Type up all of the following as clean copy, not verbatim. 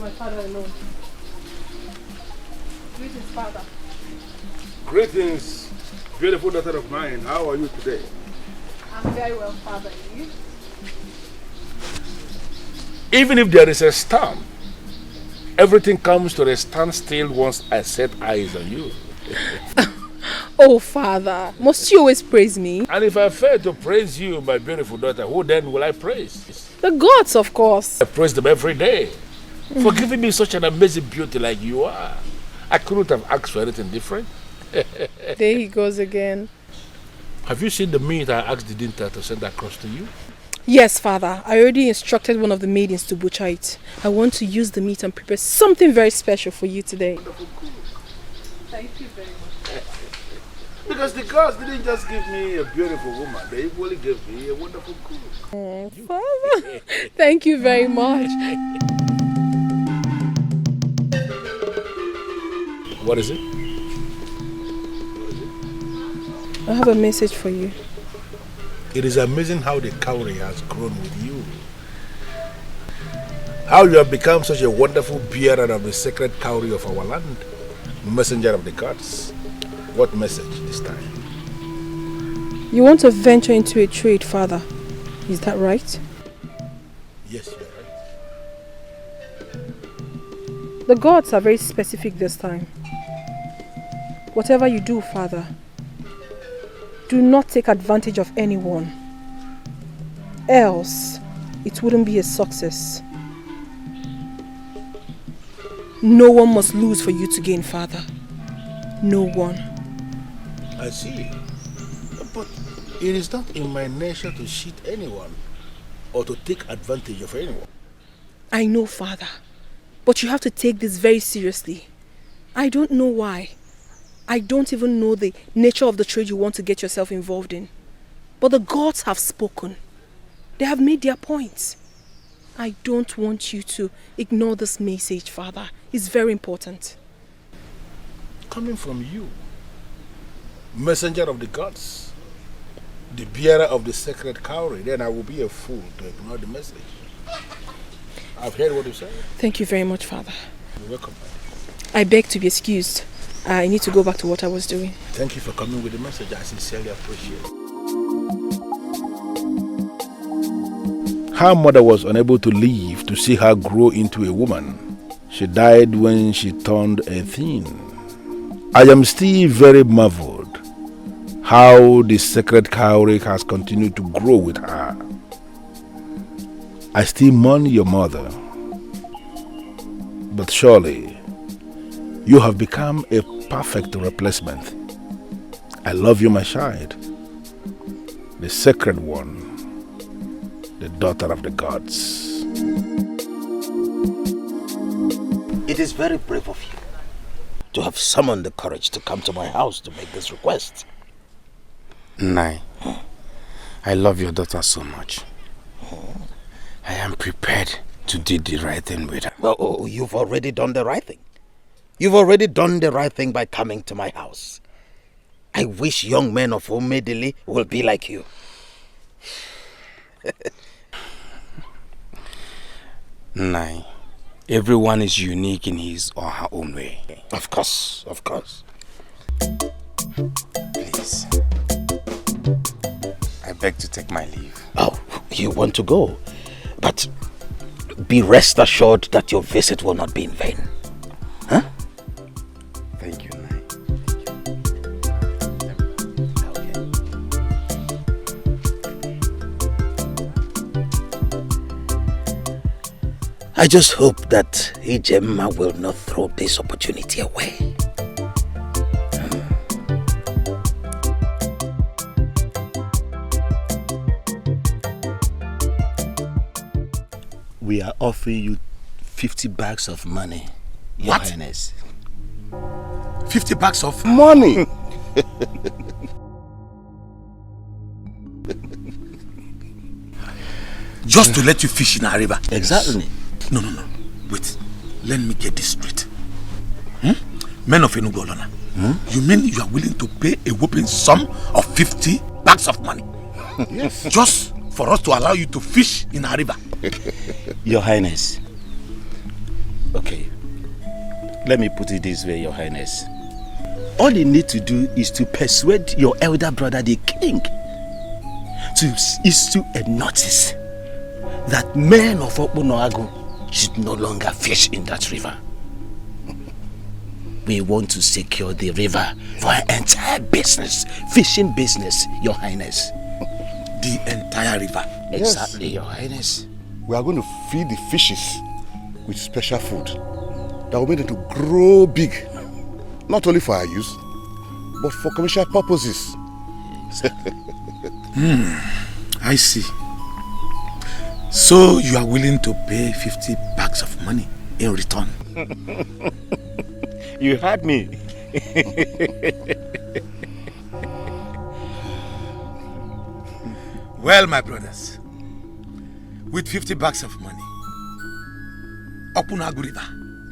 my father alone. Greetings, father. Greetings, beautiful daughter of mine. How are you today? I'm very well, father. And you? Even if there is a storm, everything comes to a standstill once I set eyes on you. Oh, father, must you always praise me? And if I fail to praise you, my beautiful daughter, who then will I praise? The gods, of course. I praise them every day for giving me such an amazing beauty like you are. I couldn't have asked for anything different. There he goes again. Have you seen the meat I asked the dinner to send across to you? Yes, father. I already instructed one of the maidens to butcher it. I want to use the meat and prepare something very special for you today. Thank you very much. Because the gods didn't just give me a beautiful woman, they equally gave me a wonderful cook. Oh, father. Thank you very much. What is it? I have a message for you. It is amazing how the cowrie has grown with you. How you have become such a wonderful bearer of the sacred cowrie of our land. Messenger of the gods. What message this time? You want to venture into a trade, father. Is that right? Yes, you're right. The gods are very specific this time. Whatever you do, father, do not take advantage of anyone. Else, it wouldn't be a success. No one must lose for you to gain, father. No one. I see. But it is not in my nature to cheat anyone or to take advantage of anyone. I know, father. But you have to take this very seriously. I don't know why. I don't even know the nature of the trade you want to get yourself involved in. But the gods have spoken. They have made their points. I don't want you to ignore this message, father. It's very important. Coming from you, messenger of the gods, the bearer of the sacred cowrie, then I will be a fool to ignore the message. I've heard what you said. Thank you very much, father. You're welcome. I beg to be excused. I need to go back to what I was doing. Thank you for coming with the message. I sincerely appreciate it. Her mother was unable to live to see her grow into a woman. She died when she turned 18. I am still very marveled how the sacred cowrie has continued to grow with her. I still mourn your mother, but surely you have become a perfect replacement. I love you, my child, the sacred one, the daughter of the gods. It is very brave of you to have summoned the courage to come to my house to make this request. Nai, I love your daughter so much. I am prepared to do the right thing with her. Well, you've already done the right thing. You've already done the right thing by coming to my house. I wish young men of Omedili will be like you. Nai, everyone is unique in his or her own way. Of course, of course. Please, I beg to take my leave. Oh, you want to go? But be rest assured that your visit will not be in vain. Huh? Thank you, Nai. I just hope that Ijemma will not throw this opportunity away. We are offering you 50 bags of money, Your Highness. 50 bags of money? Just to let you fish in our river? Exactly. No. Wait. Let me get this straight. Men of Enugolona, you mean you are willing to pay a whopping sum of 50 bags of money? Yes. Just for us to allow you to fish in our river? Your Highness, Okay. Let me put it this way, Your Highness. All you need to do is to persuade your elder brother, the king, to issue a notice that men of Okpunoagu should no longer fish in that river. We want to secure the river for our entire business, fishing business, Your Highness. The entire river? Exactly, Your Highness. We are going to feed the fishes with special food that will make them to grow big, not only for our use, but for commercial purposes. I see. So you are willing to pay 50 bags of money in return? You heard me. Well, my brothers, with 50 bags of money, Okpunoagu River,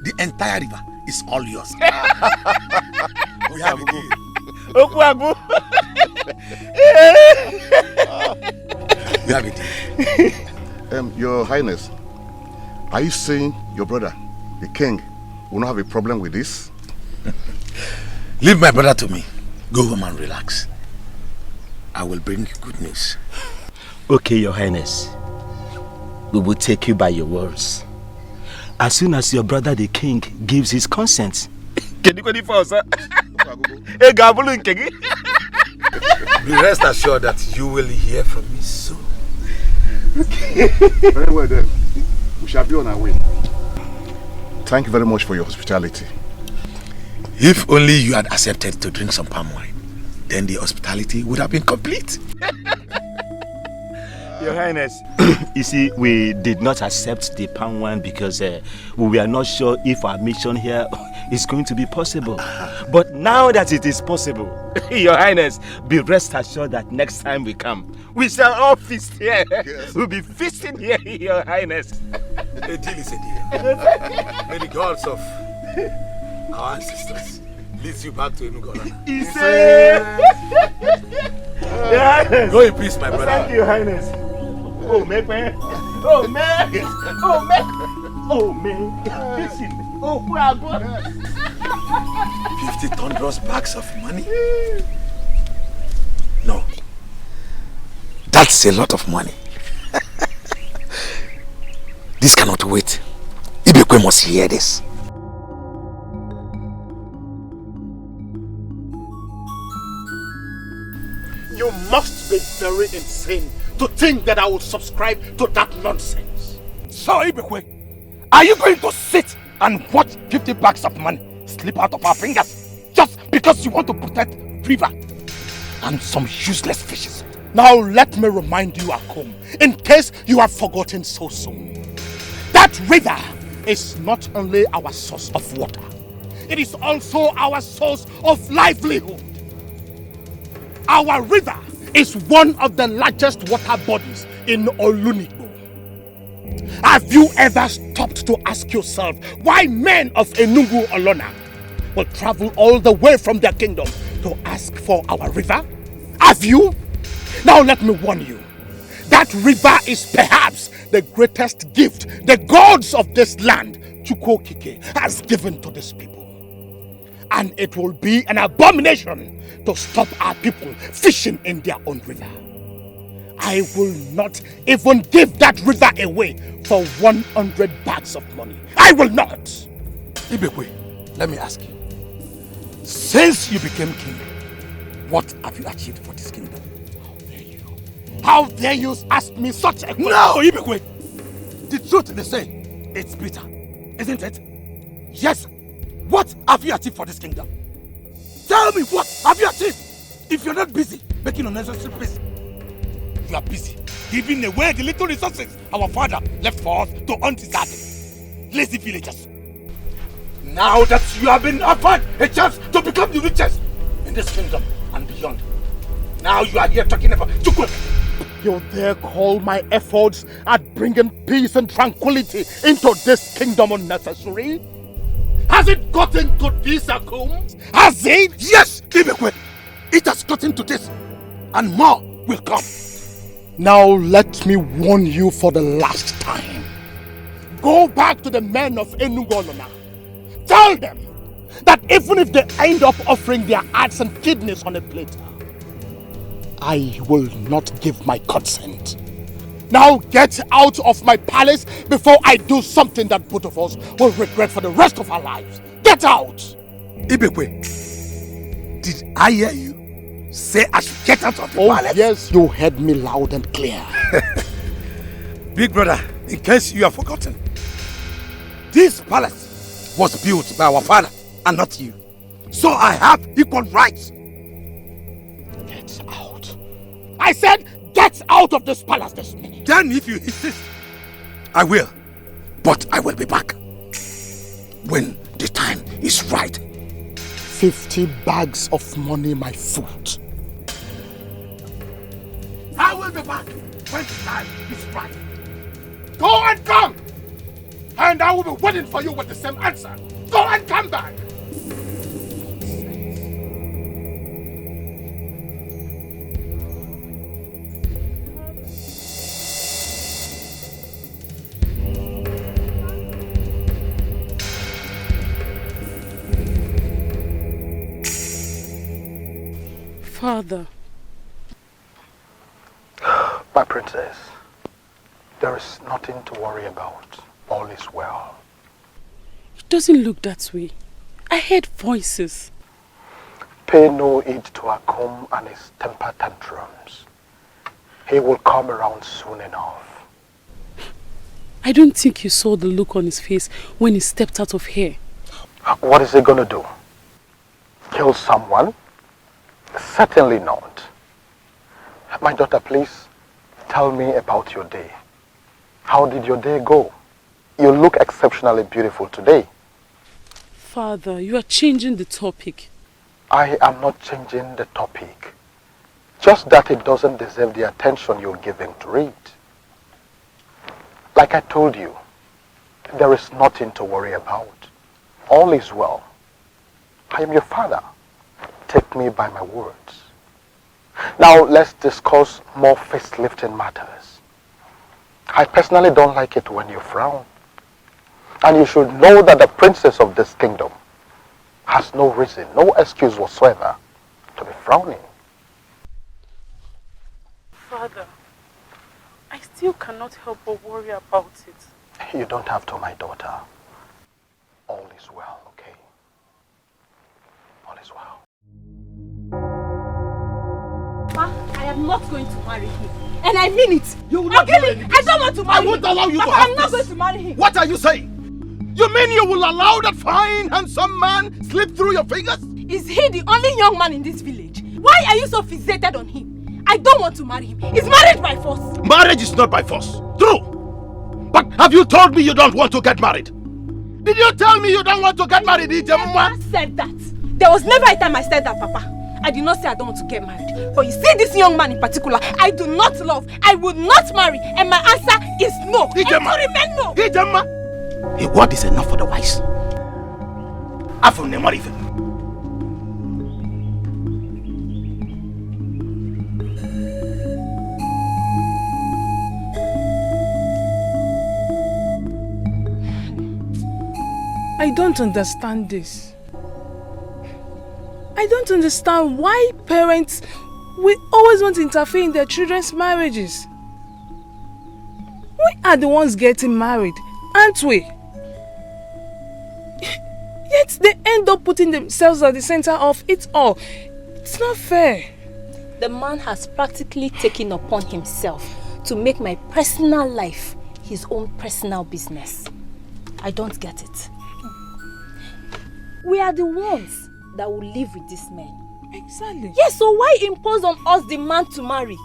the entire river, is all yours. We have a deal. Okpunoagu. We have a deal. Your Highness, are you saying your brother, the king, will not have a problem with this? Leave my brother to me. Go home and relax. I will bring you good news. Okay, Your Highness. We will take you by your words. As soon as your brother the king gives his consent. Be rest assured that you will hear from me soon. Very well then. We shall be on our way. Thank you very much for your hospitality. If only you had accepted to drink some palm wine, then the hospitality would have been complete. Your Highness, you see, we did not accept the palm wine because we were not sure if our mission here is going to be possible. But now that it is possible, Your Highness, be rest assured that next time we come, we shall all feast here. Yes. We'll be feasting here, Your Highness. A deal is a deal. May the gods of our ancestors lead you back to Enugola. Go in peace, my brother. Thank you, Your Highness. Oh, man. Oh, man. Oh, man. Oh, man. Listen. Oh, 50 thunderous bags of money? No. That's a lot of money. This cannot wait. Ibekwe must hear this. You must be very insane to think that I will subscribe to that nonsense. So, Ibekwe, are you going to sit and watch 50 bags of money slip out of our fingers just because you want to protect river and some useless fishes? Now let me remind you, Akum, in case you have forgotten so soon. That river is not only our source of water, it is also our source of livelihood. Our river is one of the largest water bodies in Olunigbo. Have you ever stopped to ask yourself why men of Enugu Olona will travel all the way from their kingdom to ask for our river? Have you? Now let me warn you. That river is perhaps the greatest gift the gods of this land, Chacha Eke, has given to these people. And it will be an abomination to stop our people fishing in their own river. I will not even give that river away for 100 bags of money. I will not. Ibekwe, let me ask you. Since you became king, what have you achieved for this kingdom? How dare you ask me such a question? No, Ibekwe! The truth they say, it's bitter, isn't it? Yes. What have you achieved for this kingdom? Tell me, what have you achieved? If you're not busy making unnecessary peace, you are busy giving away the little resources our father left for us to undesert lazy villagers. Now that you have been offered a chance to become the richest in this kingdom and beyond, now you are here talking about Chukwuka. You dare call my efforts at bringing peace and tranquility into this kingdom unnecessary? Has it gotten to this, Akum? Has it? Yes, Ibekwe. It has gotten to this, and more will come. Now let me warn you for the last time. Go back to the men of Enugolona. Tell them that even if they end up offering their hearts and kidneys on a plate, I will not give my consent. Now get out of my palace before I do something that both of us will regret for the rest of our lives. Get out! Ibekwe, did I hear you say I should get out of the palace? Yes, you heard me loud and clear. Big brother, in case you have forgotten, this palace was built by our father and not you. So I have equal rights. Get out. I said get out of this palace this minute. Then if you insist, I will. But I will be back when the time is right. 50 bags of money, my foot. I will be back when the time is right. Go and come! And I will be waiting for you with the same answer. Go and come back! Father. My princess, there is nothing to worry about. All is well. It doesn't look that way. I heard voices. Pay no heed to Akum and his temper tantrums. He will come around soon enough. I don't think you saw the look on his face when he stepped out of here. What is he gonna do? Kill someone? Certainly not. My daughter, please tell me about your day. How did your day go? You look exceptionally beautiful today. Father, you are changing the topic. I am not changing the topic. Just that it doesn't deserve the attention you're giving to it. Like I told you, there is nothing to worry about. All is well. I am your father. Take me by my words. Now let's discuss more face-lifting matters. I personally don't like it when you frown. And you should know that the princess of this kingdom has no reason, no excuse whatsoever to be frowning. Father, I still cannot help but worry about it. You don't have to, my daughter. All is well, okay? All is well. Ma, I am not going to marry him. And I mean it. You will not do I don't want to marry him. I won't allow you Papa, to have I'm not this. going to marry him. What are you saying? You mean you will allow that fine, handsome man slip through your fingers? Is he the only young man in this village? Why are you so fixated on him? I don't want to marry him. He's married by force. Marriage is not by force. True. But have you told me you don't want to get married? Did you tell me you don't want to get married, Ijemma? I never said that. There was never a time I said that, Papa. I did not say I don't want to get married. But you see this young man in particular, I do not love. I would not marry. And my answer is no. Ijemma. And to remain no. Ijemma. A word is enough for the wise. After Nemarife. I don't understand this. I don't understand why parents will always want to interfere in their children's marriages. We are the ones getting married, aren't we? Yet they end up putting themselves at the center of it all. It's not fair. The man has practically taken upon himself to make my personal life his own personal business. I don't get it. We are the ones that will live with this man. Exactly. Yes, so why impose on us the man to marry?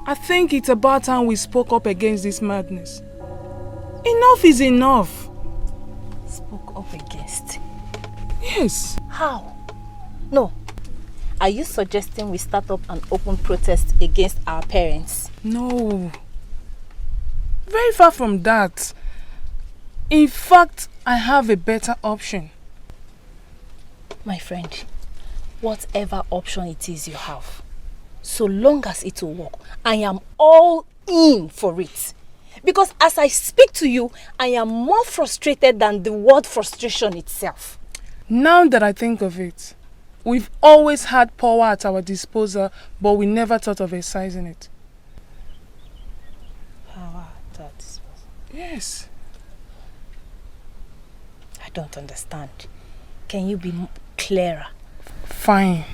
I think it's about time we spoke up against this madness. Enough is enough. Spoke up against? Yes. How? No. Are you suggesting we start up an open protest against our parents? No. Very far from that. In fact, I have a better option. My friend, whatever option it is you have, so long as it will work, I am all in for it. Because as I speak to you, I am more frustrated than the word frustration itself. Now that I think of it, we've always had power at our disposal, but we never thought of exercising it. Power at our disposal? Yes. I don't understand. Can you be clearer? Fine.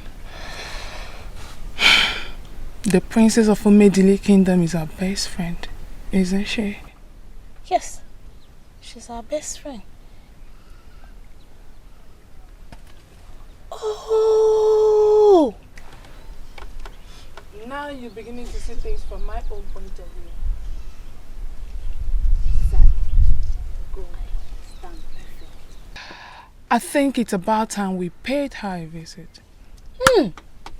The princess of Umedili Kingdom is our best friend, isn't she? Yes, she's our best friend. Oh! Now you're beginning to see things from my own point of view. I think it's about time we paid her a visit. You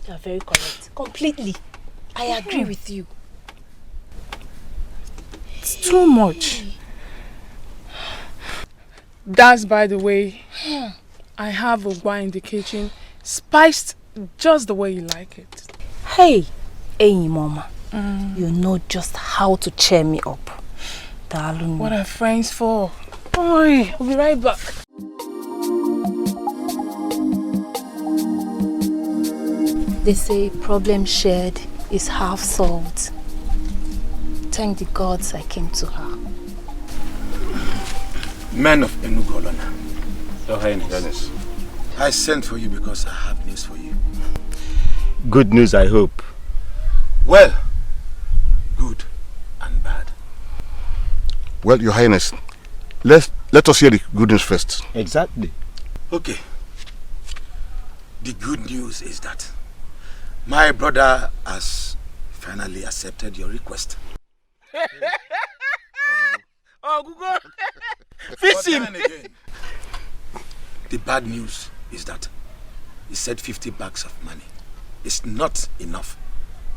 are very correct. Completely. I agree with you. It's too much. That's by the way, I have Ogba in the kitchen, spiced just the way you like it. Hey, Mama, you know just how to cheer me up. Darling. What are friends for? Oi, I'll be right back. They say problem shared is half solved. Thank the gods I came to her. Men of Enugolona, Your Highness, I sent for you because I have news for you. Good news, I hope. Well, good and bad. Well, Your Highness, let us hear the good news first. Exactly. Okay. The good news is that my brother has finally accepted your request. Oh, Google. Fish him. Again, the bad news is that he said 50 bags of money is not enough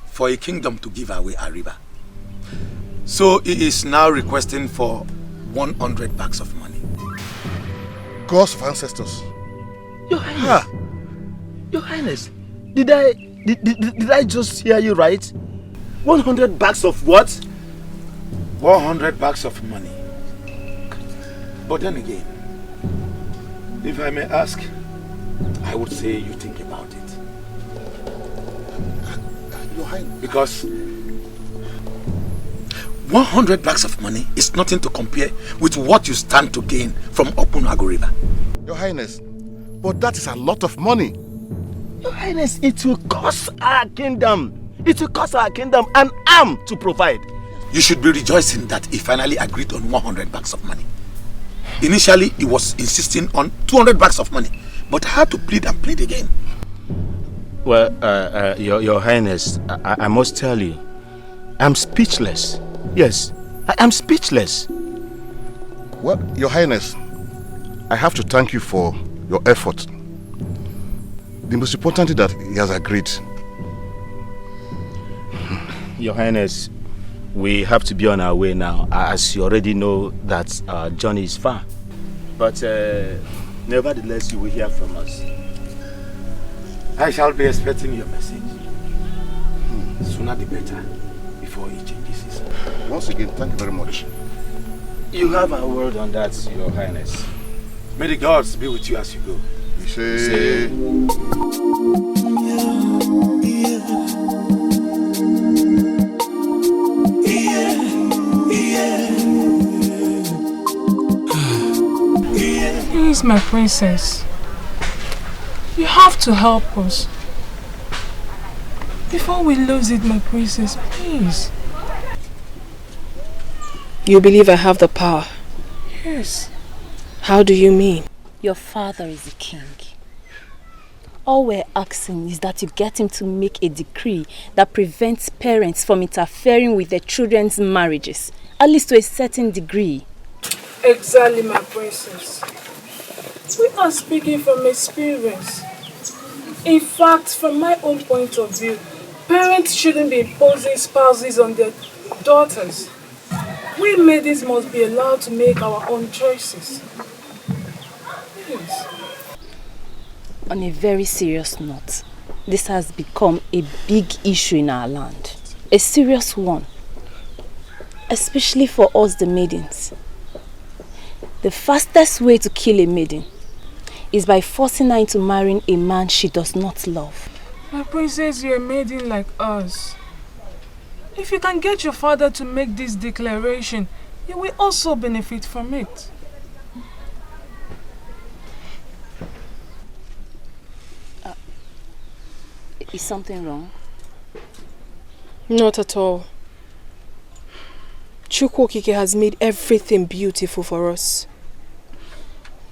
for a kingdom to give away a river. So he is now requesting for 100 bags of money. Gods of ancestors. Your Highness. Your Highness, did I just hear you right? 100 bags of what? 100 bags of money. But then again, if I may ask, I would say you think about it. Your Highness. Because 100 bags of money is nothing to compare with what you stand to gain from Opunago River. Your Highness, but that is a lot of money. Your Highness, it will cost our kingdom. It will cost our kingdom an arm to provide. You should be rejoicing that he finally agreed on 100 bags of money. Initially, he was insisting on 200 bags of money, but I had to plead and plead again. Well, Your Highness, I must tell you, I'm speechless. Yes, I am speechless. Well, Your Highness, I have to thank you for your effort. The most important thing that he has agreed. Your Highness, we have to be on our way now, as you already know that our journey is far. But nevertheless, you will hear from us. I shall be expecting your message. Sooner the better, before he changes his mind. Once again, thank you very much. You have a word on that, Your Highness. May the gods be with you as you go. You say... Please, my princess. You have to help us. Before we lose it, my princess, please. You believe I have the power? Yes. How do you mean? Your father is a king. All we're asking is that you get him to make a decree that prevents parents from interfering with their children's marriages, at least to a certain degree. Exactly, my princess. We are speaking from experience. In fact, from my own point of view, parents shouldn't be imposing spouses on their daughters. We ladies must be allowed to make our own choices. Please. On a very serious note, this has become a big issue in our land. A serious one. Especially for us the maidens. The fastest way to kill a maiden is by forcing her into marrying a man she does not love. My princess, you're a maiden like us. If you can get your father to make this declaration, you will also benefit from it. Is something wrong? Not at all. Chacha Eke has made everything beautiful for us.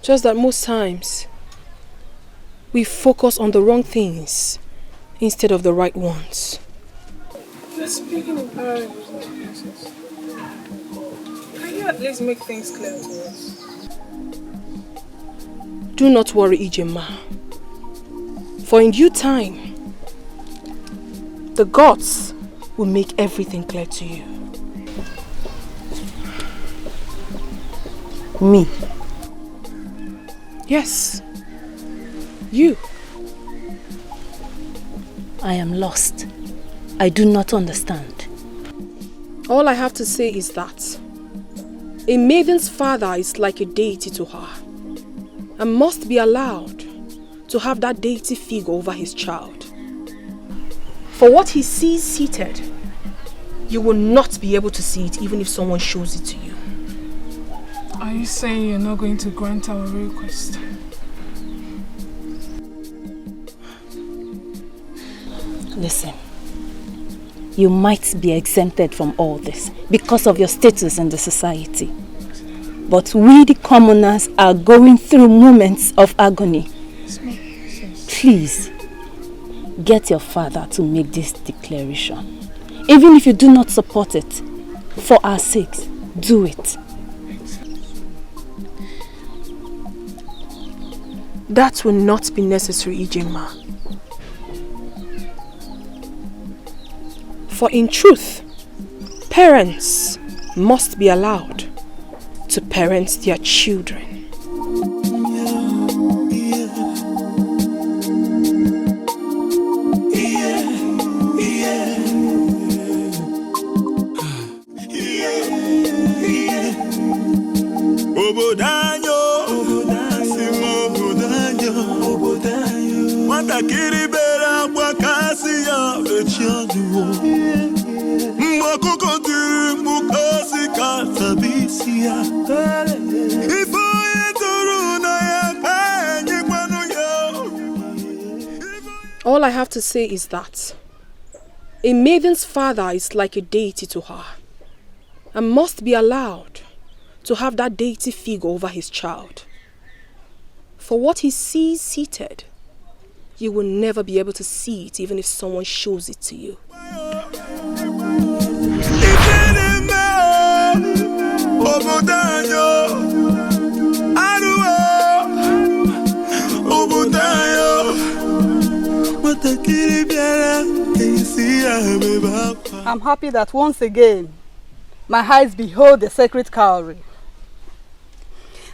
Just that most times, we focus on the wrong things instead of the right ones. You're speaking in parables, my princess. Can you at least make things clear to us? Do not worry, Ijema. For in due time, the gods will make everything clear to you. Me? Yes. You. I am lost. I do not understand. All I have to say is that a maiden's father is like a deity to her and must be allowed to have that deity figure over his child. For what he sees seated, you will not be able to see it even if someone shows it to you. Are you saying you're not going to grant our request? Listen, you might be exempted from all this because of your status in the society. But we, the commoners, are going through moments of agony. Please, get your father to make this declaration. Even if you do not support it, for our sakes, do it. That will not be necessary, Ijema. For in truth, parents must be allowed to parent their children. All I have to say is that a maiden's father is like a deity to her and must be allowed to have that deity figure over his child. For what he sees seated, you will never be able to see it even if someone shows it to you. I'm happy that once again my eyes behold the sacred cowrie.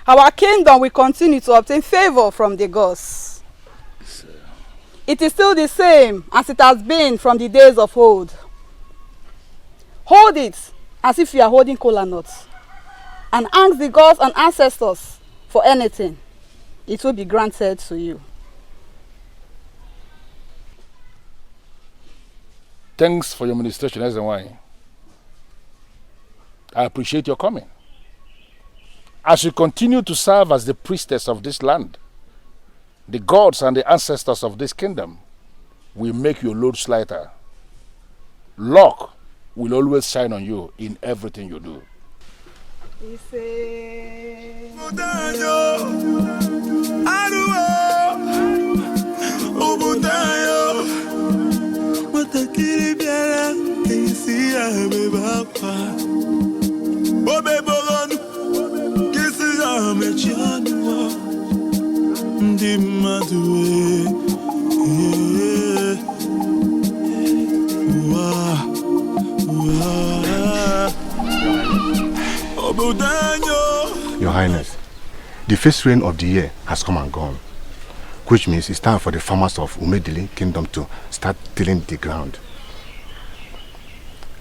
Our kingdom will continue to obtain favor from the gods. It is still the same as it has been from the days of old. Hold it as if you are holding kola nuts and ask the gods and ancestors for anything. It will be granted to you. Thanks for your ministration, Ezenwai. I appreciate your coming. As you continue to serve as the priestess of this land, the gods and the ancestors of this kingdom will make your loads lighter. Luck will always shine on you in everything you do. Your Highness, the first rain of the year has come and gone, which means it's time for the farmers of Umedili Kingdom to start tilling the ground.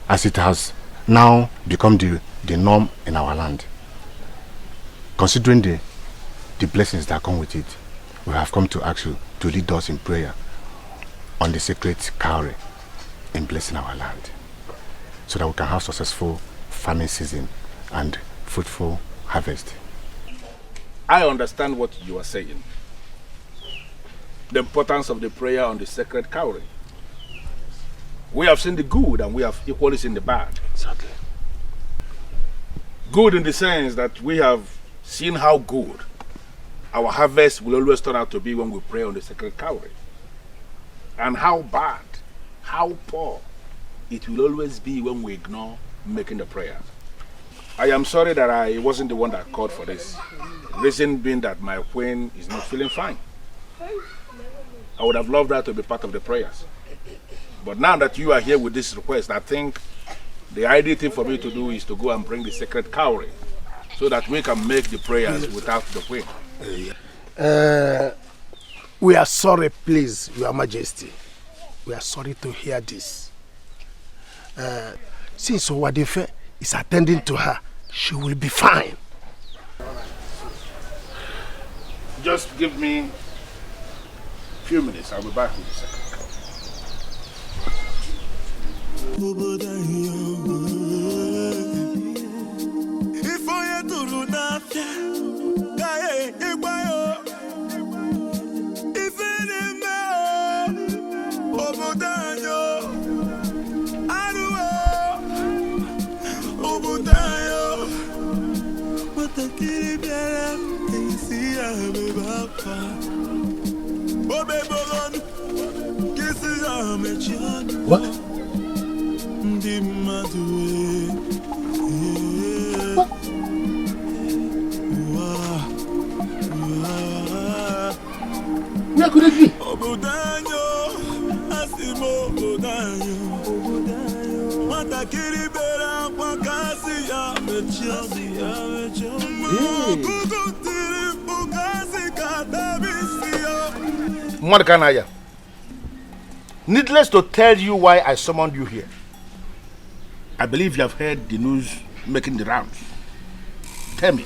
As it has now become the norm in our land. Considering the blessings that come with it, we have come to ask you to lead us in prayer on the sacred cowrie in blessing our land, so that we can have successful farming season and fruitful harvest. I understand what you are saying. The importance of the prayer on the sacred cowrie. We have seen the good and we have equally seen the bad. Exactly. Good in the sense that we have seen how good our harvest will always turn out to be when we pray on the sacred cowrie. And how bad, how poor it will always be when we ignore making the prayer. I am sorry that I wasn't the one that called for this. Reason being that my queen is not feeling fine. I would have loved her to be part of the prayers. But now that you are here with this request, I think the ideal thing for me to do is to go and bring the sacred cowrie so that we can make the prayers without the queen. We are sorry, please, Your Majesty. We are sorry to hear this. Since Owadefe is attending to her, she will be fine. Just give me a few minutes. I'll be back with the sacred cowrie. What? Where could it be? Mordecai, needless to tell you why I summoned you here. I believe you have heard the news making the rounds. Tell me,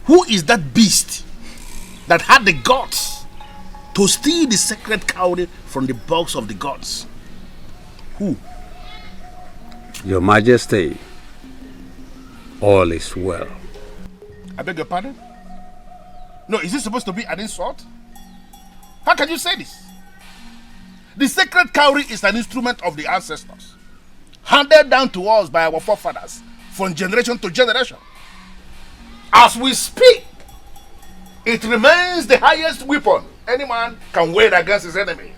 who is that beast that had the guts to steal the sacred cowrie from the box of the gods? Who? Your Majesty, all is well. I beg your pardon? No, is this supposed to be an insult? How can you say this? The sacred cowrie is an instrument of the ancestors, handed down to us by our forefathers from generation to generation. As we speak, it remains the highest weapon any man can wage against his enemy.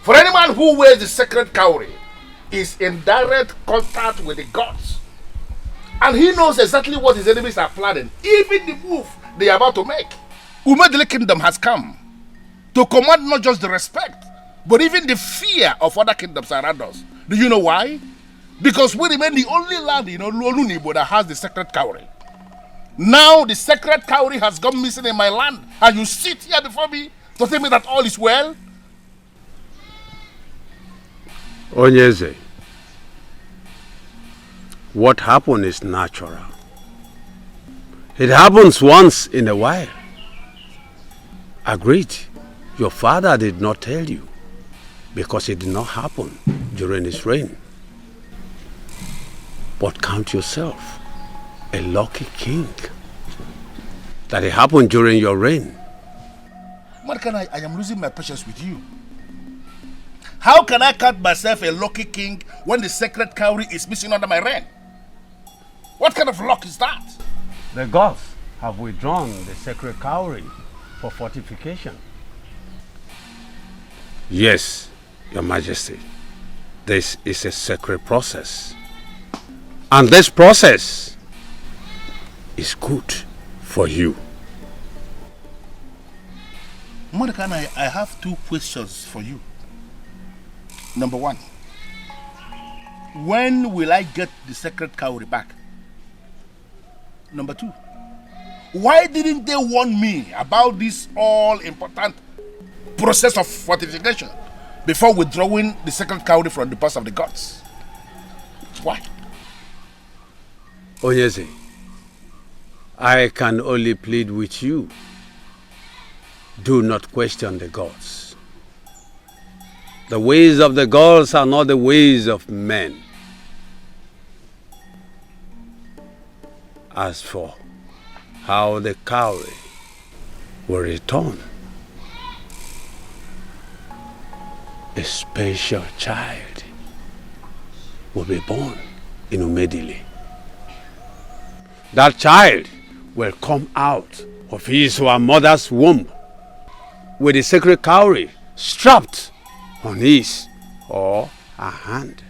For any man who wears the sacred cowrie is in direct contact with the gods, and he knows exactly what his enemies are planning, even the move they are about to make. Umedele Kingdom has come to command not just the respect, but even the fear of other kingdoms around us. Do you know why? Because we remain the only land in Olunibo that has the sacred cowrie. Now the sacred cowrie has gone missing in my land, and you sit here before me to tell me that all is well? Onyeze, what happened is natural. It happens once in a while. Agreed. Your father did not tell you because it did not happen during his reign. But count yourself a lucky king that it happened during your reign. Markan, I am losing my patience with you. How can I count myself a lucky king when the sacred cowrie is missing under my reign? What kind of luck is that? The gods have withdrawn the sacred cowrie for fortification. Yes, Your Majesty. This is a sacred process. And this process is good for you. Mordecai, I have two questions for you. Number one, when will I get the sacred cowrie back? Number two, why didn't they warn me about this all-important process of fortification before withdrawing the sacred cowrie from the purse of the gods? Why? Onyeze, I can only plead with you. Do not question the gods. The ways of the gods are not the ways of men. As for how the cowrie will return, a special child will be born in Umedili. That child will come out of his or her mother's womb with a sacred cowrie strapped on his or her hand.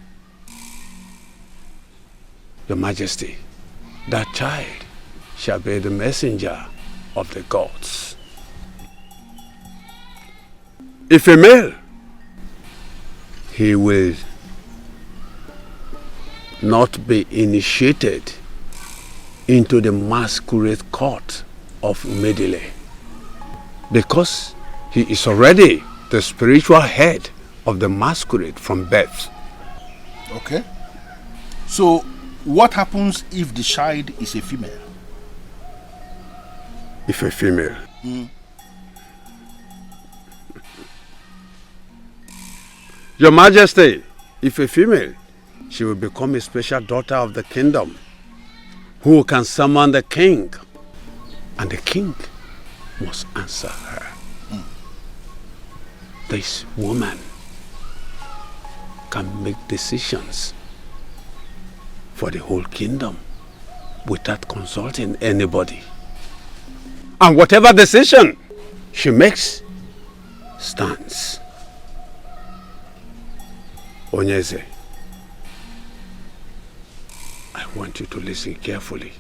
Your Majesty, that child shall be the messenger of the gods. If a male, he will not be initiated into the masquerade court of Umedile because he is already the spiritual head of the masquerade from birth. Okay. So, what happens if the child is a female? If a female? Your Majesty, if a female, she will become a special daughter of the kingdom who can summon the king, and the king must answer her. This woman can make decisions for the whole kingdom without consulting anybody. And whatever decision she makes stands. Onyeze, I want you to listen carefully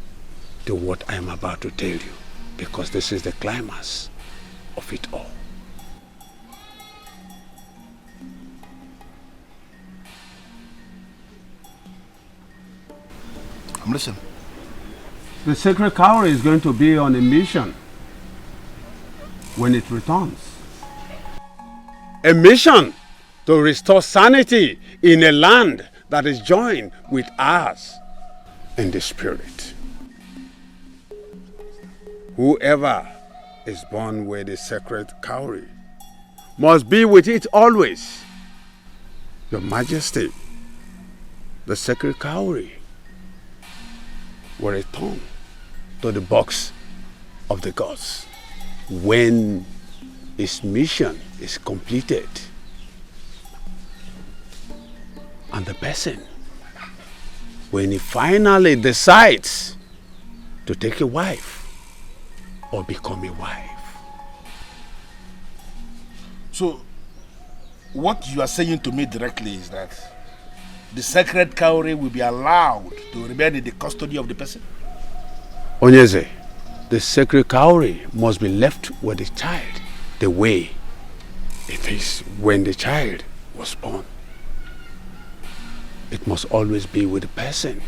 to what I am about to tell you, because this is the climax of it all. I'm listening. The sacred cowrie is going to be on a mission when it returns. A mission to restore sanity in a land that is joined with ours in the spirit. Whoever is born with a sacred cowrie must be with it always. Your Majesty, the sacred cowrie will return to the box of the gods when its mission is completed. And the person, when he finally decides to take a wife or become a wife. So, what you are saying to me directly is that the sacred cowrie will be allowed to remain in the custody of the person? Onyeze, the sacred cowrie must be left with the child the way it is when the child was born. It must always be with the person.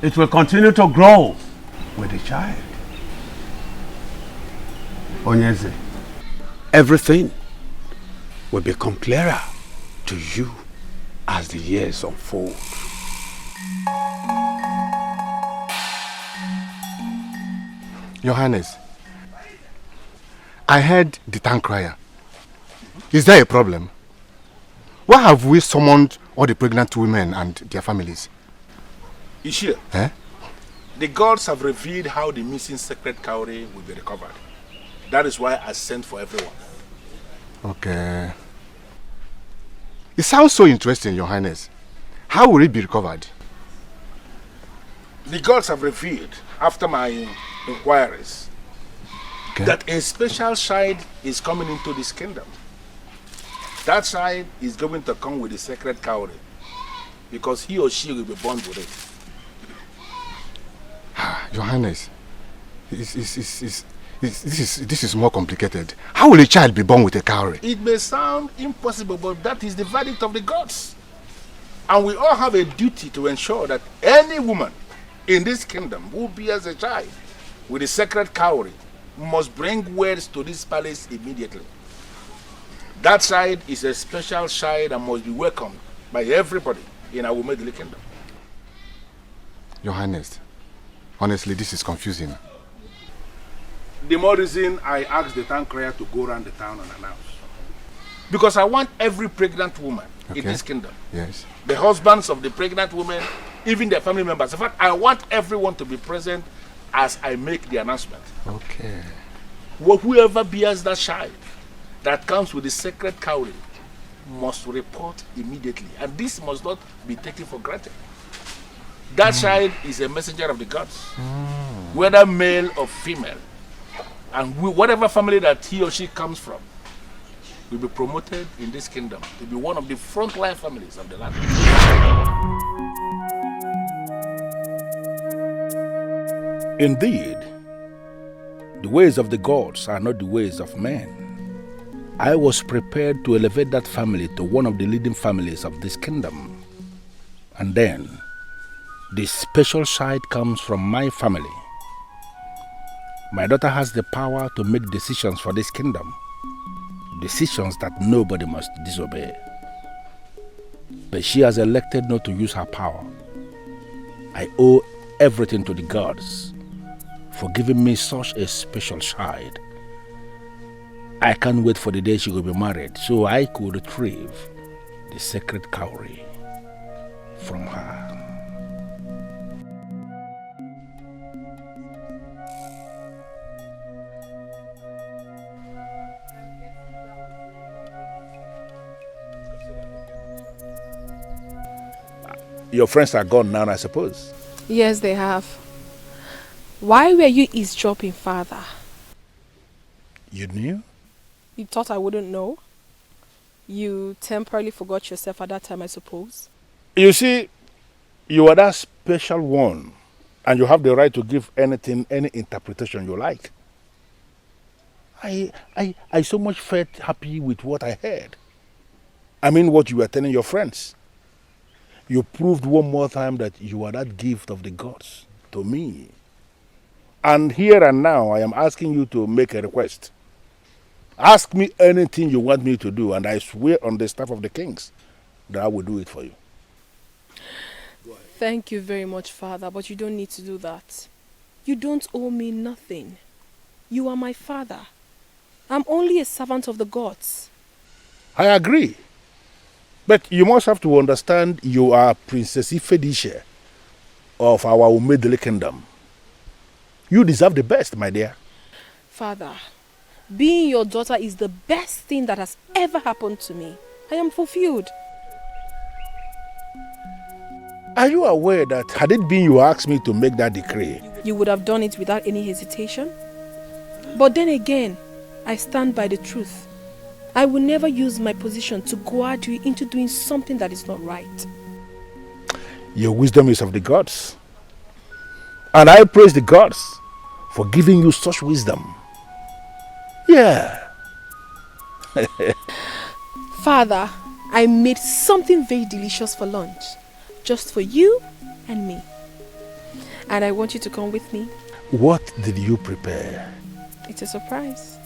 It will continue to grow with the child. Onyeze, everything will become clearer to you as the years unfold. Your Highness, I heard the town crier. Is there a problem? Why have we summoned all the pregnant women and their families? Ishia, the gods have revealed how the missing sacred cowrie will be recovered. That is why I sent for everyone. Okay. It sounds so interesting, Your Highness. How will it be recovered? The gods have revealed, after my inquiries, that a special child is coming into this kingdom. That child is going to come with the sacred cowrie because he or she will be born with it. Your Highness, this is more complicated. How will a child be born with a cowrie? It may sound impossible, but that is the verdict of the gods. And we all have a duty to ensure that any woman in this kingdom who bears a child with a sacred cowrie must bring words to this palace immediately. That child is a special child and must be welcomed by everybody in our Umedili kingdom. Your Highness, honestly, this is confusing. The more reason I asked the town crier to go around the town and announce. Because I want every pregnant woman in this kingdom. Yes. The husbands of the pregnant women, even their family members. In fact, I want everyone to be present as I make the announcement. Okay. Well, whoever bears that child that comes with the sacred cowrie must report immediately. And this must not be taken for granted. That child is a messenger of the gods, whether male or female. And whatever family that he or she comes from will be promoted in this kingdom to be one of the frontline families of the land. Indeed, the ways of the gods are not the ways of men. I was prepared to elevate that family to one of the leading families of this kingdom. And then, the special side comes from my family. My daughter has the power to make decisions for this kingdom. Decisions that nobody must disobey. But she has elected not to use her power. I owe everything to the gods for giving me such a special child. I can't wait for the day she will be married so I could retrieve the sacred cowrie from her. Your friends are gone now, I suppose. Yes, they have. Why were you eavesdropping, Father? You knew? You thought I wouldn't know? You temporarily forgot yourself at that time, I suppose? You see, you are that special one, and you have the right to give anything, any interpretation you like. I so much felt happy with what I heard. I mean what you were telling your friends. You proved one more time that you are that gift of the gods to me. And here and now, I am asking you to make a request. Ask me anything you want me to do, and I swear on the staff of the kings that I will do it for you. Thank you very much, Father, but you don't need to do that. You don't owe me nothing. You are my father. I'm only a servant of the gods. I agree. But you must have to understand you are Princess Ifedisha of our Umedele kingdom. You deserve the best, my dear. Father, being your daughter is the best thing that has ever happened to me. I am fulfilled. Are you aware that had it been you asked me to make that decree, You would have done it without any hesitation? But then again, I stand by the truth. I will never use my position to goad you into doing something that is not right. your wisdom is of the gods. And I praise the gods for giving you such wisdom. Yeah. Father, I made something very delicious for lunch. Just for you and me. And I want you to come with me. What did you prepare? It's a surprise.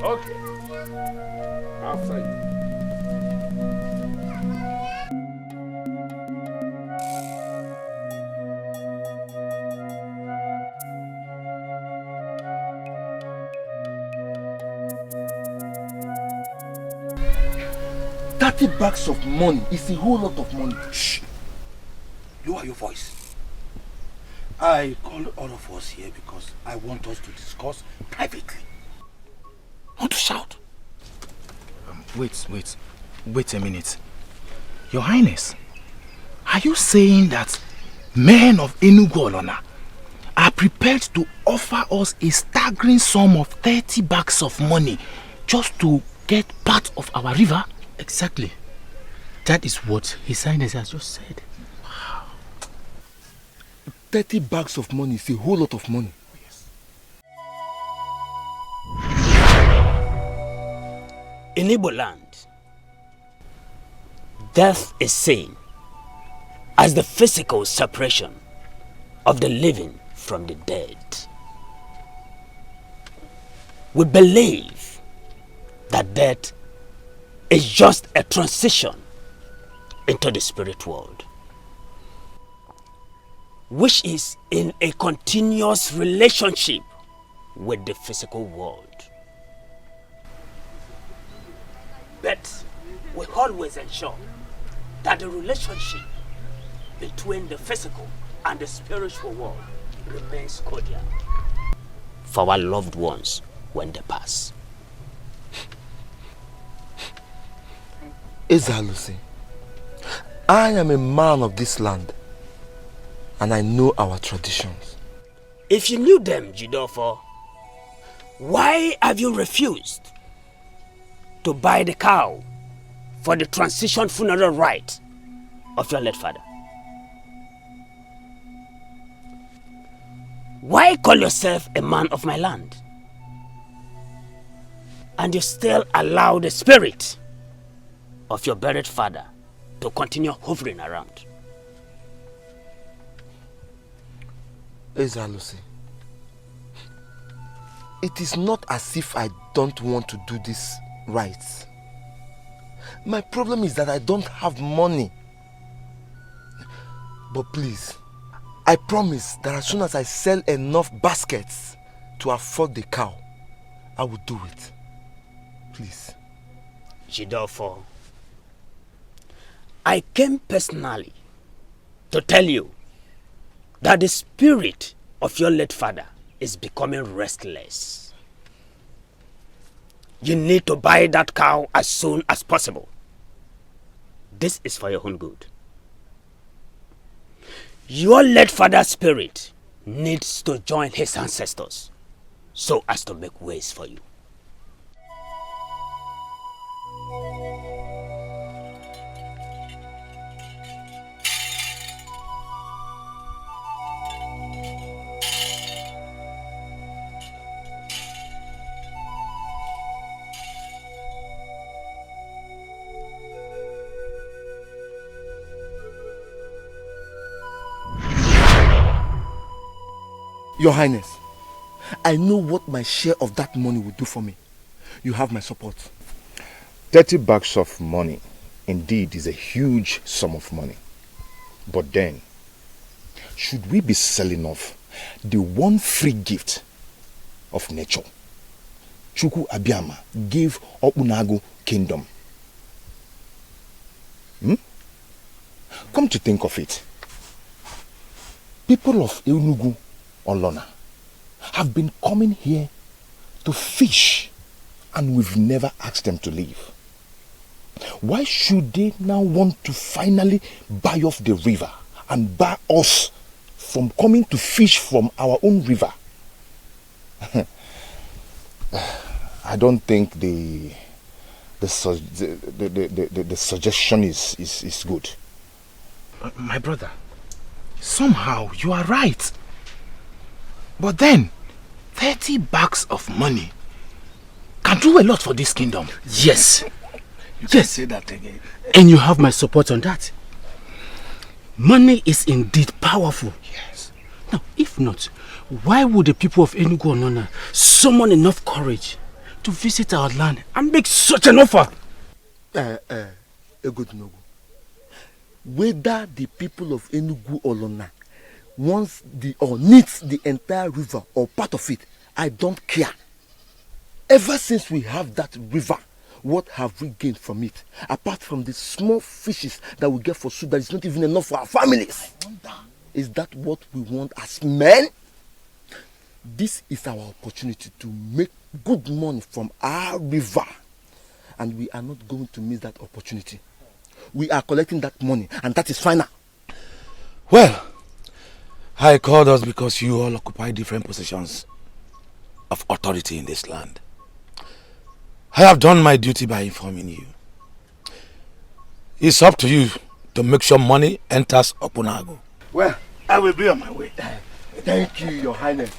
Okay. After you. $30 bags of money is a whole lot of money. Shh. Lower your voice. I called all of us here because I want us to discuss privately. Not to shout. Wait a minute. Your Highness, are you saying that men of Enugu Olona are prepared to offer us a staggering sum of 30 bags of money just to get part of our river? Exactly. That is what His Highness has just said. Wow. 30 bags of money is a whole lot of money. In Igbo land, death is seen as the physical separation of the living from the dead. We believe that death is just a transition into the spirit world, which is in a continuous relationship with the physical world. But we always ensure that the relationship between the physical and the spiritual world remains cordial for our loved ones when they pass. Ezalusi, I am a man of this land and I know our traditions. If you knew them, Jidofo, why have you refused to buy the cow for the transition funeral rite of your late father? Why call yourself a man of my land and you still allow the spirit of your buried father to continue hovering around? Ezalusi, it is not as if I don't want to do this right. My problem is that I don't have money. But please, I promise that as soon as I sell enough baskets to afford the cow, I will do it. Please. Jidofo, I came personally to tell you that the spirit of your late father is becoming restless. You need to buy that cow as soon as possible. This is for your own good. Your late father's spirit needs to join his ancestors so as to make ways for you. Your Highness, I know what my share of that money will do for me. You have my support. 30 bags of money indeed is a huge sum of money. But then, should we be selling off the one free gift of nature Chukwu Abiyama gave Opunago kingdom? Come to think of it, people of Enugu Olona have been coming here to fish and we've never asked them to leave. Why should they now want to finally buy off the river and bar us from coming to fish from our own river? I don't think the suggestion is good. My brother, somehow you are right. But then, 30 bags of money can do a lot for this kingdom. Yes. You can say that again. And you have my support on that. Money is indeed powerful. Yes. Now, if not, why would the people of Enugu Onona summon enough courage to visit our land and make such an offer? Egodinogu, whether the people of Enugu Olona wants or needs the entire river or part of it, I don't care. Ever since we have that river, what have we gained from it? Apart from the small fishes that we get for soup that is not even enough for our families. Is that what we want as men? This is our opportunity to make good money from our river. And we are not going to miss that opportunity. We are collecting that money and that is final. Well, I called us because you all occupy different positions of authority in this land. I have done my duty by informing you. It's up to you to make sure money enters Opunago. Well, I will be on my way. Thank you, Your Highness.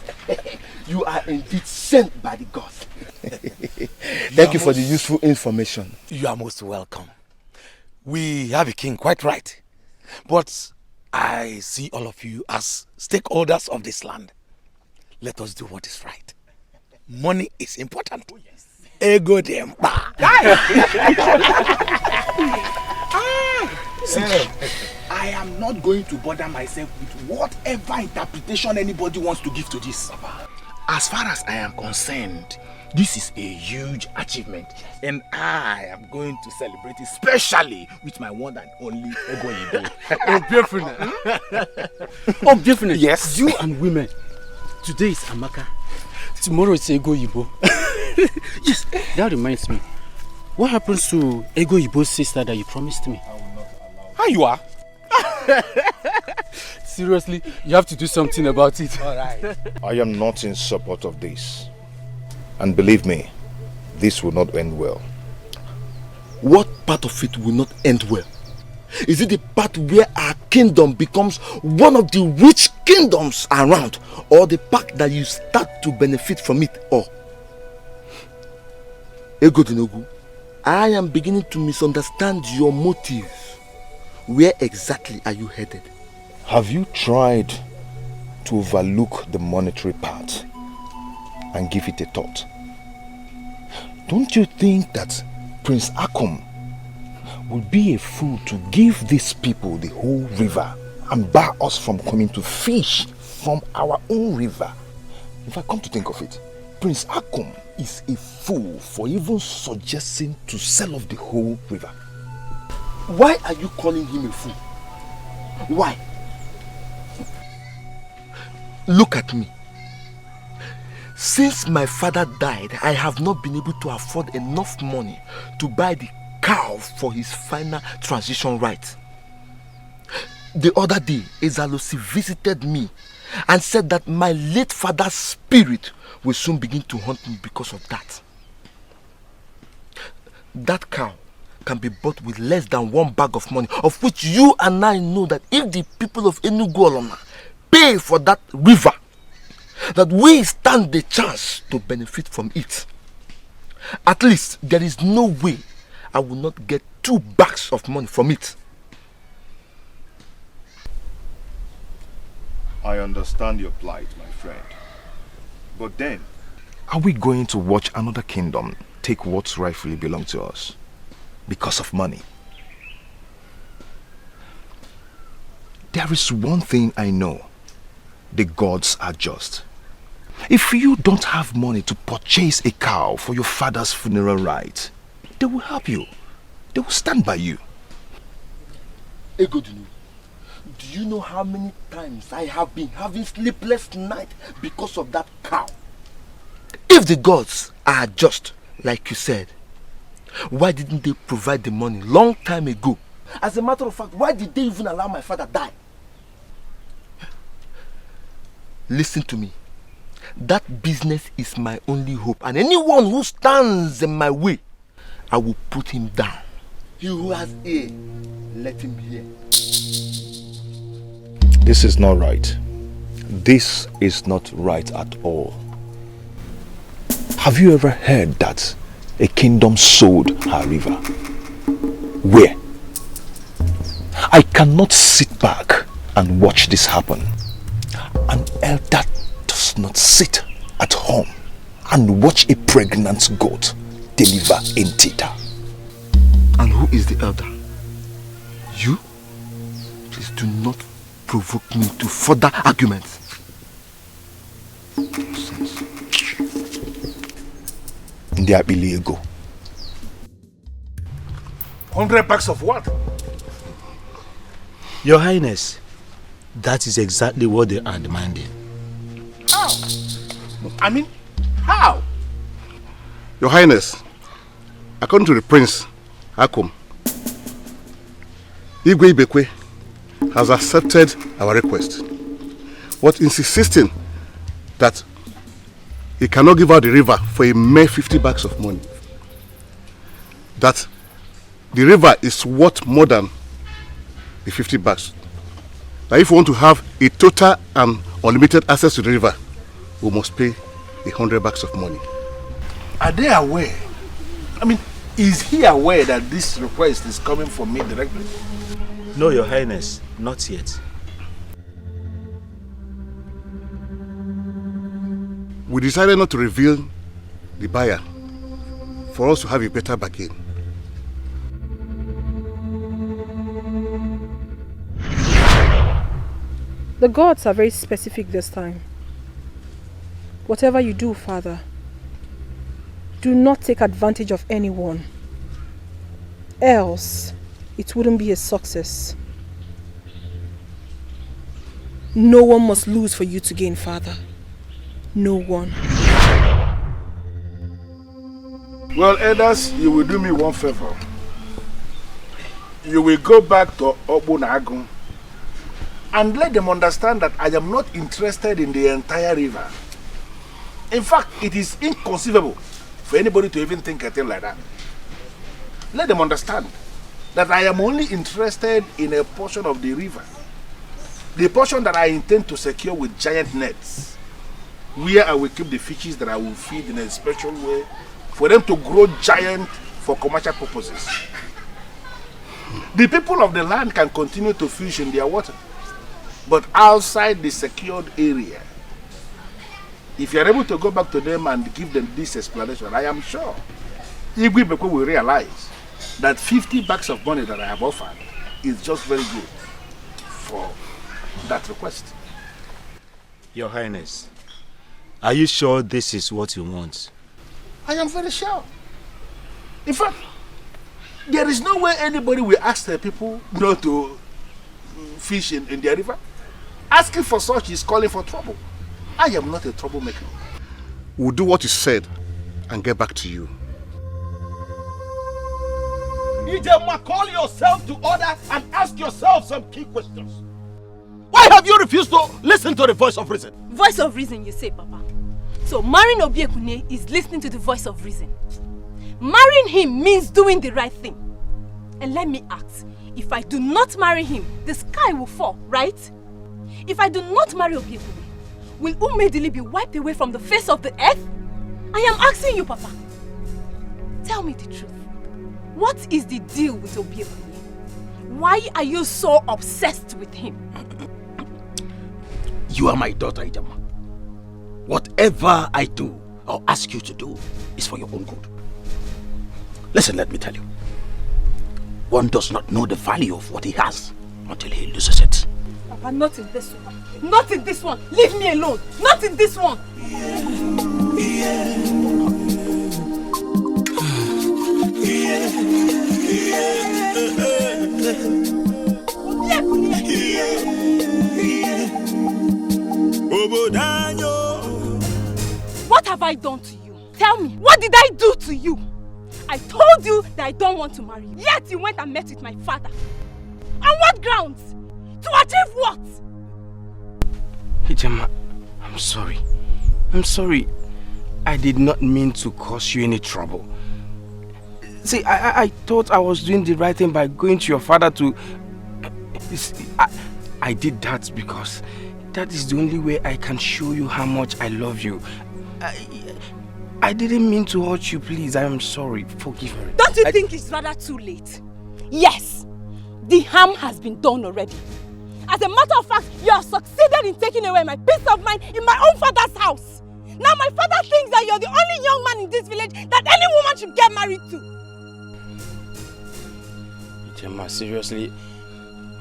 You are indeed sent by the gods. Thank you for the useful information. You are most welcome. We have a king, quite right. But I see all of you as stakeholders of this land. Let us do what is right. Money is important. Ego demba. I am not going to bother myself with whatever interpretation anybody wants to give to this. As far as I am concerned, this is a huge achievement, and I am going to celebrate it, especially with my one and only Ego Ibo. Oh, definitely. Oh, definitely. Yes. You and women. Today is Amaka. Tomorrow is Ego Ibo. Yes, that reminds me. What happens to Ego Ibo's sister that you promised me? How you are? Seriously, you have to do something about it. All right. I am not in support of this. And believe me, this will not end well. What part of it will not end well? Is it the part where our kingdom becomes one of the rich kingdoms around, or the part that you start to benefit from it all? Ego Dinogu, I am beginning to misunderstand your motive. Where exactly are you headed? Have you tried to overlook the monetary part and give it a thought? Don't you think that Prince Akum would be a fool to give these people the whole river and bar us from coming to fish from our own river? If I come to think of it, Prince Akum is a fool for even suggesting to sell off the whole river. Why are you calling him a fool? Why? Look at me. Since my father died, I have not been able to afford enough money to buy the cow for his final transition rite. The other day, Ezalosi visited me and said that my late father's spirit will soon begin to haunt me because of that. That cow can be bought with less than 1 bag of money, of which you and I know that if the people of Enugu Olona pay for that river, that we stand the chance to benefit from it. At least there is no way I will not get 2 bags of money from it. I understand your plight, my friend. But then, are we going to watch another kingdom take what rightfully belongs to us because of money? There is one thing I know. The gods are just. If you don't have money to purchase a cow for your father's funeral rite, they will help you. They will stand by you. Egodunu, do you know how many times I have been having sleepless nights because of that cow? If the gods are just, like you said, why didn't they provide the money long time ago? As a matter of fact, why did they even allow my father die? Listen to me. That business is my only hope, and anyone who stands in my way, I will put him down. He who has ear, let him hear. This is not right. This is not right at all. Have you ever heard that a kingdom sold her river? Where? I cannot sit back and watch this happen. An elder does not sit at home and watch a pregnant goat deliver a tita. And who is the elder? You? Please do not provoke me to further arguments. Ego. 100 bags of what? Your Highness, that is exactly what they are demanding. How? I mean, how? Your Highness, according to the Prince Akum, Igwe Ibekwe has accepted our request, but insisting that he cannot give out the river for a mere 50 bags of money. That the river is worth more than the 50 bags. Now if we want to have a total and unlimited access to the river, we must pay 100 bags of money. Are they aware? I mean, is he aware that this request is coming from me directly? No, Your Highness, not yet. We decided not to reveal the buyer for us to have a better bargain. The gods are very specific this time. Whatever you do, Father, do not take advantage of anyone. Else, it wouldn't be a success. No one must lose for you to gain, Father. No one. Well, elders, you will do me one favor. You will go back to Obunagun and let them understand that I am not interested in the entire river. In fact, it is inconceivable for anybody to even think a thing like that. Let them understand that I am only interested in a portion of the river. The portion that I intend to secure with giant nets, where I will keep the fishes that I will feed in a special way for them to grow giant for commercial purposes. The people of the land can continue to fish in their water, but outside the secured area, if you are able to go back to them and give them this explanation, I am sure Igwe Beko will realize that 50 bags of money that I have offered is just very good for that request. Your Highness, are you sure this is what you want? I am very sure. In fact, there is no way anybody will ask the people not to fish in their river. Asking for such is calling for trouble. I am not a troublemaker. We'll do what you said and get back to you. Ijema, call yourself to order and ask yourself some key questions. Why have you refused to listen to the voice of reason? Voice of reason, you say, Papa. So marrying Obiekune is listening to the voice of reason. Marrying him means doing the right thing. And let me ask, if I do not marry him, the sky will fall, right? If I do not marry Obiekune, will Umedili be wiped away from the face of the earth? I am asking you, Papa. Tell me the truth. What is the deal with Obiekune? Why are you so obsessed with him? You are my daughter, Ijema. Whatever I do or ask you to do is for your own good. Listen, let me tell you. One does not know the value of what he has until he loses it. Papa, not in this one. Not in this one. Leave me alone. Not in this one. What have I done to you? Tell me, what did I do to you? I told you that I don't want to marry you. Yet you went and met with my father. On what grounds? To achieve what? Ijema, I'm sorry. I'm sorry. I did not mean to cause you any trouble. See, I thought I was doing the right thing by going to your father to... I did that because that is the only way I can show you how much I love you. I didn't mean to hurt you, please. I am sorry. Forgive me. Don't you think it's rather too late? Yes, the harm has been done already. As a matter of fact, you have succeeded in taking away my peace of mind in my own father's house. Now my father thinks that you're the only young man in this village that any woman should get married to. Ijema, seriously,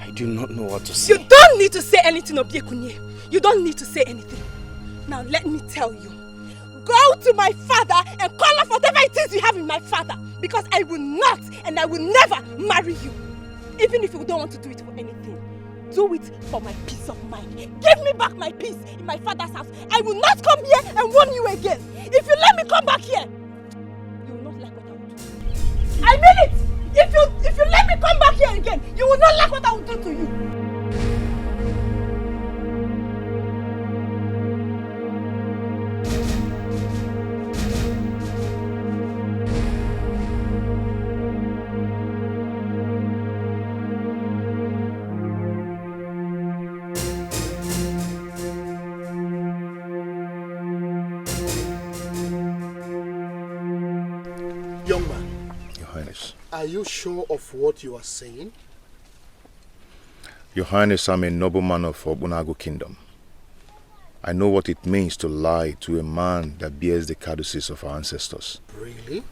I do not know what to say. You don't need to say anything, Obiekunye. You don't need to say anything. Now let me tell you. Go to my father and call off whatever it is you have in my father. Because I will not and I will never marry you. Even if you don't want to do it for anything. Do it for my peace of mind. Give me back my peace in my father's house. I will not come here and warn you again. If you let me come back here, you will not like what I will do. I mean it! If you let me come back here again, you will not like what I will do to you. Young man. Your Highness. Are you sure of what you are saying? Your Highness, I'm a nobleman of Obunagu Kingdom. I know what it means to lie to a man that bears the caduceus of our ancestors. Really?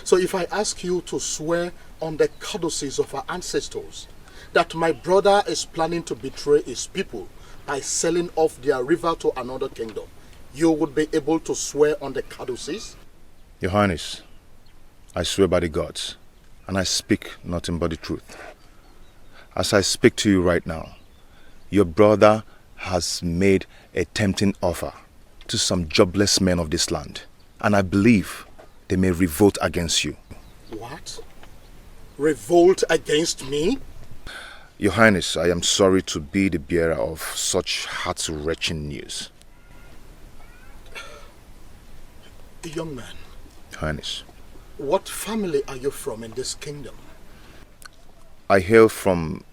So if I ask you to swear on the codices of our ancestors that my brother is planning to betray his people by selling off their river to another kingdom, you would be able to swear on the codices? Your Highness, I swear by the gods, and I speak nothing but the truth. As I speak to you right now, your brother has made a tempting offer to some jobless men of this land, and I believe they may revolt against you. What? Revolt against me? Your Highness, I am sorry to be the bearer of such heart-wrenching news. Young man, Your Highness, what family are you from in this kingdom? I hail from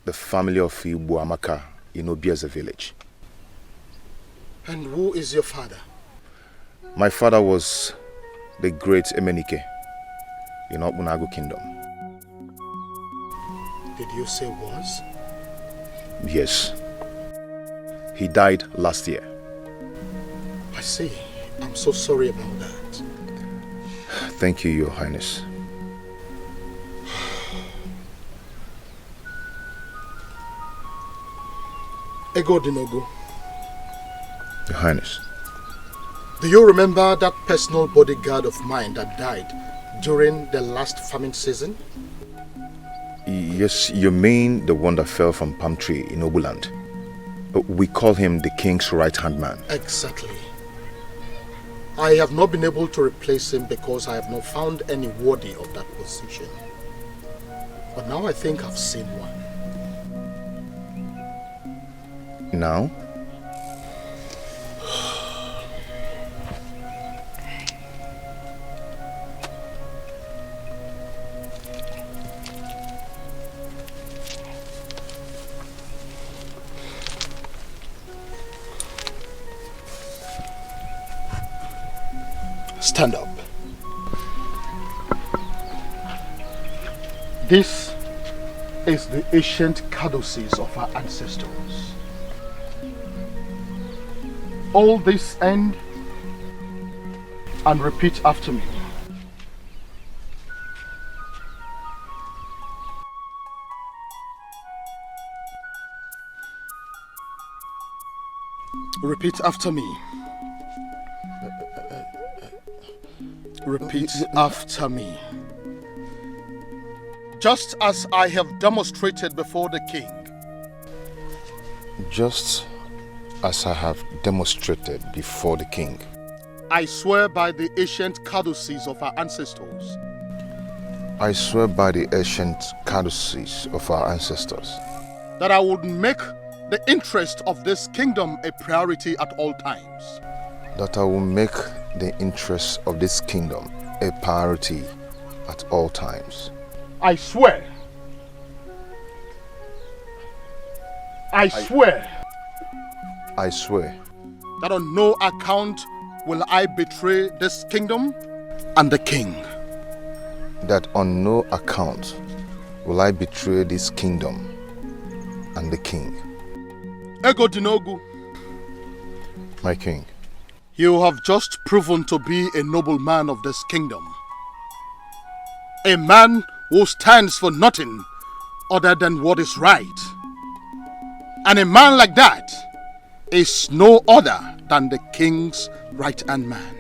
the family of Ibuamaka in Ugezu village. And who is your father? My father was the great Emenike in Obunagu kingdom. Did you say was? Yes. He died last year. I see. I'm so sorry about that. Thank you, Your Highness. Ego Dinogu. Your Highness. Do you remember that personal bodyguard of mine that died during the last famine season? Yes, you mean the one that fell from palm tree in Obuland. We call him the king's right-hand man. Exactly. I have not been able to replace him because I have not found any worthy of that position. But now I think I've seen one. Now? Stand up. This is the ancient codices of our ancestors. All this end and repeat after me. Repeat after me. Repeat after me. Just as I have demonstrated before the king. Just as I have demonstrated before the king. I swear by the ancient codices of our ancestors. I swear by the ancient codices of our ancestors. That I would make the interest of this kingdom a priority at all times. That I will make the interests of this kingdom a priority at all times. I swear. I swear. I swear. That on no account will I betray this kingdom and the king. That on no account will I betray this kingdom and the king. Ego Dinogu. My king. You have just proven to be a noble man of this kingdom. A man who stands for nothing other than what is right. And a man like that is no other than the king's right-hand man.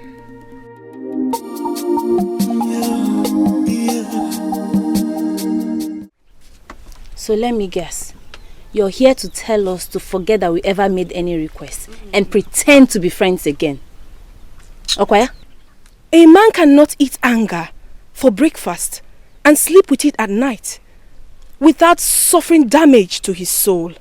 So let me guess. You're here to tell us to forget that we ever made any requests and pretend to be friends again. Okwaya? A man cannot eat anger for breakfast and sleep with it at night without suffering damage to his soul.